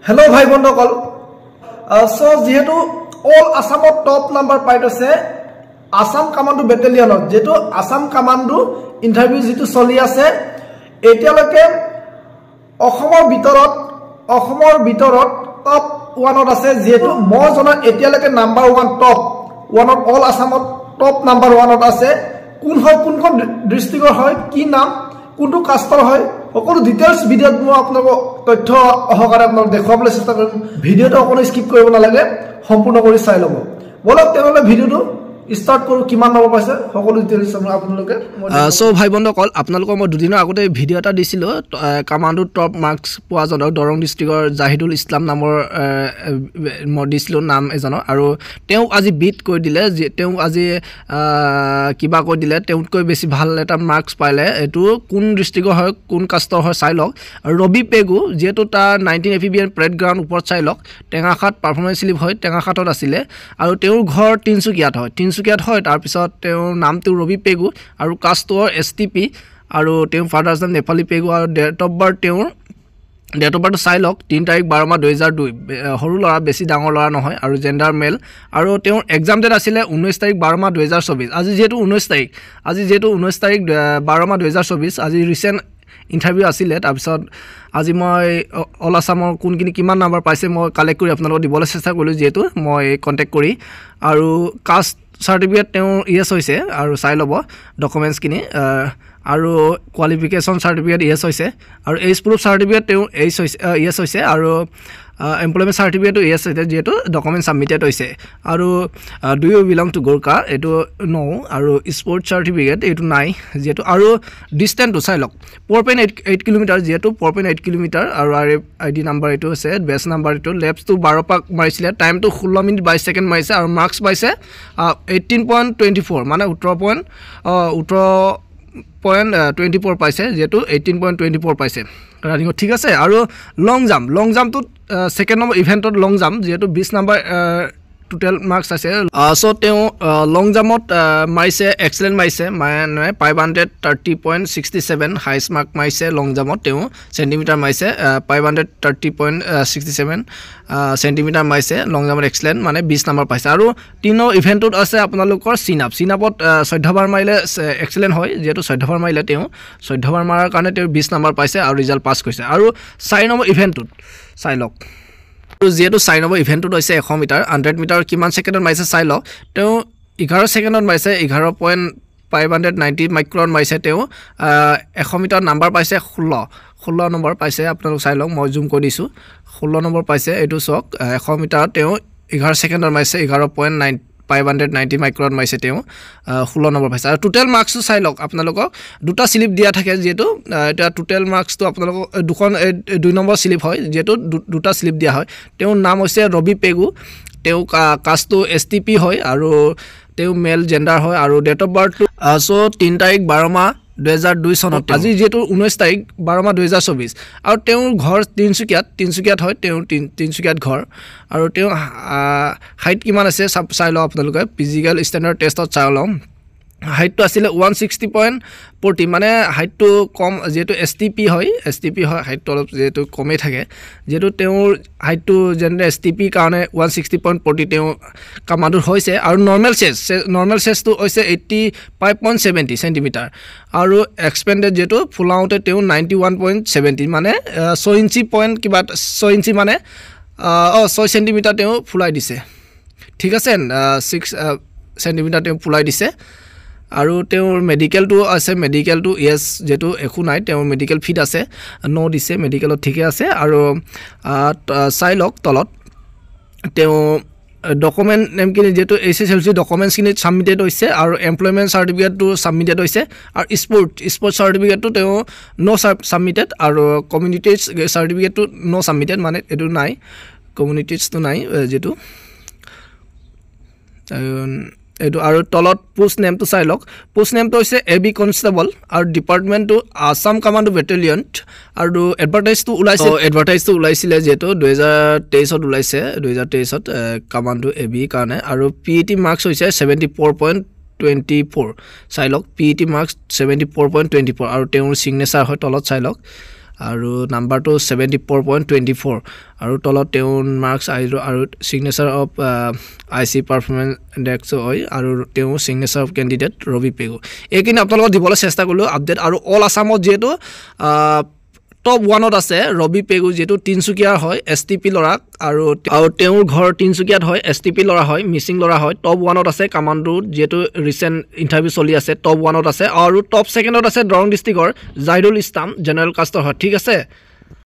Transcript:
Hello, bhai bondo call. So, jehetu all Assamot top number paid ase Assam Commando Battalion. Jehetu Assam Commando interview jitu choli ase. Etialoke Ohomor bitorot top 1 ase jehetu moi jona etialoke number 1 top 1 of all Assamot top number 1 ase. Kun hoy kun district hoy ki naam kuntu kastor hoy সকলো details ভিডিওত মই আপোনাক তথ্য অহকাৰে আপোনাক দেখাবলৈ চেষ্টা কৰিম ভিডিওটো অকনো স্কিপ কৰিব নালাগে সম্পূৰ্ণ কৰি চাই লব বলক তেনলে ভিডিওটো স্টাৰ্ট কৰো কিমান নম্বৰ পাইছে সকলো ডিটেইলস আপোনালোকে সো ভাই বন্ধুসকল আপোনালোকক মই দুদিনৰ আগতে ভিডিও এটা দিছিলো কমান্ডো টপ মাৰ্কস পোৱা জনক দৰং ডিস্ট্ৰিক্টৰ জাহিদুল ইছলাম নামৰ মই দিছিলো নাম এজনৰ আৰু তেওঁ আজি বিট কৈ দিলে যে তেওঁ আজি কিবা কৈ দিলে তেওঁতকৈ বেছি ভাল এটা মার্কস পাইলে এটো কোন ডিস্ট্ৰিক্টৰ হয় কোন কাষ্টৰ হয় চাই লওক ৰবি পেগু যেটো তা 19 এফিবিএন প্ৰেড গ্ৰাউণ্ড ওপৰত চাই লওক টেঙাখাত পাৰফৰমেন্স স্লিপ হয় টেঙাখাতত আছিল আৰু তেওঁৰ ঘৰ তিনসুকিয়াত হয় তিনসুকিয়াত হয় তাৰ পিছত তেওঁৰ নামটো ৰবি পেগু আৰু কাষ্টৰ এসটিপি আৰু তেওঁৰ ফাদাৰছ নাম নেপালী পেগু আৰু ডেট অফ বাৰ্থ চাই লওক 3 তাৰিখ 12 মাহ 2002 হৰু লৰা বেছি ডাঙৰ লৰা নহয় আৰু জেন্ডাৰ মেল আৰু তেওঁৰ এক্সাম ডেট আছিল 19 তাৰিখ 12 মাহ 2024 আজি যেটো 19 তাৰিখ 12 মাহ 2024 আজি ৰিসেন্ট ইন্টাৰভিউ আছিল তাৰ পিছত আজি মই অল আসামৰ কোনকিনি কিমান নাম্বাৰ পাইছে মই কালেক্ট কৰি আপোনালোকক দিবলৈ চেষ্টা কৰিলো যেটো মই কন্টাক্ট কৰি আৰু কাষ্ট সাৰ্টিফিকেট তেওঁ ইয়েস হৈছে আৰু চাই লব ডকুমেন্টছ কিনি আৰু কোৱালিফিকেশন সাৰ্টিফিকেট ইয়েস হৈছে আৰু এজ প্ৰুফ সাৰ্টিফিকেট তেওঁ ইয়েস হৈছে আৰু এমপ্লয়মেন্ট সাৰ্টিফিকেট ইয়েস হৈছে যেটো ডকুমেন্ট সাবমিটেড হৈছে আৰু ডু ইউ বিলং টু গোৰকা এটো নো আৰু স্পোৰ্ট সাৰ্টিফিকেট এটো নাই যেটো আৰু ডিসটেন্স চাই লওক 4.8 কিলোমিটাৰ যেটো 4.8 কিলোমিটাৰ আৰু আইডি নাম্বাৰ এটো আছে বেস নাম্বাৰ এটো লেপস টু 12 পাক মাৰিছিলে টাইম টু 16 মিনিট 22 সেকেন্ড মাৰিছে আৰু মার্কস পাইছে 18.24 মানে 18.24 পাইছে যেটো 18.24 পাইছে ৰানিং ঠিক আছে আৰু লং জাম্প তো সেকেন্ড নম্বৰ ইভেন্টত লং জাম্প যেটো 20 নম্বৰ টোটাল মার্কস আছে সো তেও লং জাম্পত মাইছে এক্সেলেন্ট মাইছে মানে 530.67 হাইস্ট মার্ক মাইছে লং জাম্পত তেও সেন্টিমিটার মাইছে 530.67 সেন্টিমিটার মাইছে লং জাম্পত এক্সেলেন্ট মানে 20 নম্বৰ পাইছে আৰু তিনো ইভেন্টত আছে আপোনালোকৰ সিনাপত 14 বাৰ মাইলে এক্সেলেন্ট হয় যেটো 14 বাৰ মাইলে তেও 14 বাৰ মাৰাৰ কাৰণে তেও 20 নম্বৰ পাইছে আৰু ৰিজাল্ট পাস কৰিছে আৰু 4 নম্বৰ ইভেন্টত চাই লওক যেটো সাইন অফ ইভেন্টত হৈছে 100 মিটাৰ 100 মিটাৰ কিমান সেকেন্ডত মাইছে চাই লওক তেও 11 সেকেন্ডত মাইছে 11.590 মাইক্ৰন মাইছে তেও 100 মিটাৰ নাম্বাৰ পাইছে 16 নম্বৰ পাইছে আপোনালোক চাই লওক মই জুম কৰি দিছো 16 নম্বৰ পাইছে এটো চক 100 মিটাৰ তেও 11 সেকেন্ডত মাইছে 11.590 মাইক্ৰন মাইছে তেও 16 নম্বৰ পাইছে আৰু টোটাল মার্কস চাই লওক আপোনালোক দুটা স্লিপ দিয়া থাকে যেটো এটা টোটাল মার্কস তো আপোনালোক দুখন 2 নম্বৰ স্লিপ হয় যেটো দুটা স্লিপ দিয়া হয় তেও নাম হৈছে ৰবি পেগু তেও কাষ্টটো এসটিপি হয় আৰু তেও মেল জেন্ডাৰ হয় আৰু ডেট অফ বাৰ্থ সো 3 তাৰিখ 12 মাহ 2002 সনত আজি যেটো 19 তাৰিখ 12 মাহ 2024 আৰু তেওঁৰ ঘৰ তিনসুকিয়াত হয় তেওঁ তিনসুকিয়াত ঘৰ আৰু তেওঁ হাইট কিমান আছে চাই লও আপোনালোকে ফিজিক্যাল স্ট্যান্ডার্ড টেষ্টত চাই লও হাইট তো আছিল 160.40 মানে হাইট তো কম যেটো এসটিপি হয় হাইট তো যেটো কমে থাকে যেটো তেওঁৰ হাইট তো জেনে এসটিপি কাৰণে 160.40 তেওঁ কমান্ডৰ হৈছে আৰু নৰমাল চেস তো হৈছে 85.70 সেন্টিমিটাৰ আৰু এক্সপেন্ডেড যেটো ফুলাউতে তেওঁ 91.70 মানে 6 ইঞ্চি পইণ্ট কিবা 6 ইঞ্চি মানে 6 সেন্টিমিটাৰ তেওঁ ফুলাই দিছে ঠিক আছে 6 সেন্টিমিটাৰ তেওঁ ফুলাই দিছে আৰু তেওঁৰ মেডিকেল তো আছে মেডিকেল তো ইয়েস যেটো একো নাই তেওঁৰ মেডিকেল ফিট আছে নো দিছে মেডিকেলত ঠিকে আছে আৰু চাই লওক তলত তেওঁ ডকুমেন্ট নেমকিনি যেটো এসএসএলসি ডকুমেন্টস কিনি সাবমিটেড হৈছে আৰু এমপ্লয়মেন্ট সাৰ্টিফিকেট তো সাবমিটেড হৈছে আৰু স্পোৰ্ট সাৰ্টিফিকেট তো তেওঁ নো সাবমিটেড আৰু কমিউনিটিজ সাৰ্টিফিকেট তো নো সাবমিটেড মানে এটো নাই কমিউনিটিজ তো নাই যেটো এটো আৰু তলত পোষ্ট নেম তো চাই লওক পোষ্ট নেম তো হৈছে এবি কনস্টেবল আৰু ডিপাৰ্টমেন্ট তো আসাম কমান্ডো ব্যাটালিয়ন আৰু এডভাৰটাইজ তো ওলাইছিলে যেটো 2023 ত ওলাইছে 2023 ত কমান্ডো এবি কাৰণে আৰু পিইটি মাৰ্কস হৈছে 74.24 চাই লওক পিইটি মাৰ্কস 74.24 আৰু তেওঁৰ সিগনেচাৰ হয় তলত চাই লওক আৰু নাম্বাৰটো 74.24 আৰু তলত তেওঁৰ মাৰ্কছ আৰু signature of IC performance index হয় আৰু তেওঁৰ signature of candidate Rabi Pegu এইখিনি আপোনালোকক দিবলৈ চেষ্টা কৰিলোঁ আপডেট আৰু অল আসামত যেহেতু টপ 1ত আছে ৰবি পেগু যেহেতু তিনচুকীয়াৰ হয় STP লৰা আৰু তেওঁৰ ঘৰ তিনচুকীয়াত হয় STP লৰা হয় মিচিং লৰা হয় টপ 1ত আছে কামাণ্ডো যেহেতু ৰিসেন্ট ইন্টাৰভিউ চলি আছে টপ 1ত আছে আৰু টপ 2ত আছে দৰং ডিস্ট্ৰিক্টৰ জাহিদুল ইছলাম জেনাৰেল কাষ্টৰ হয় ঠিক আছে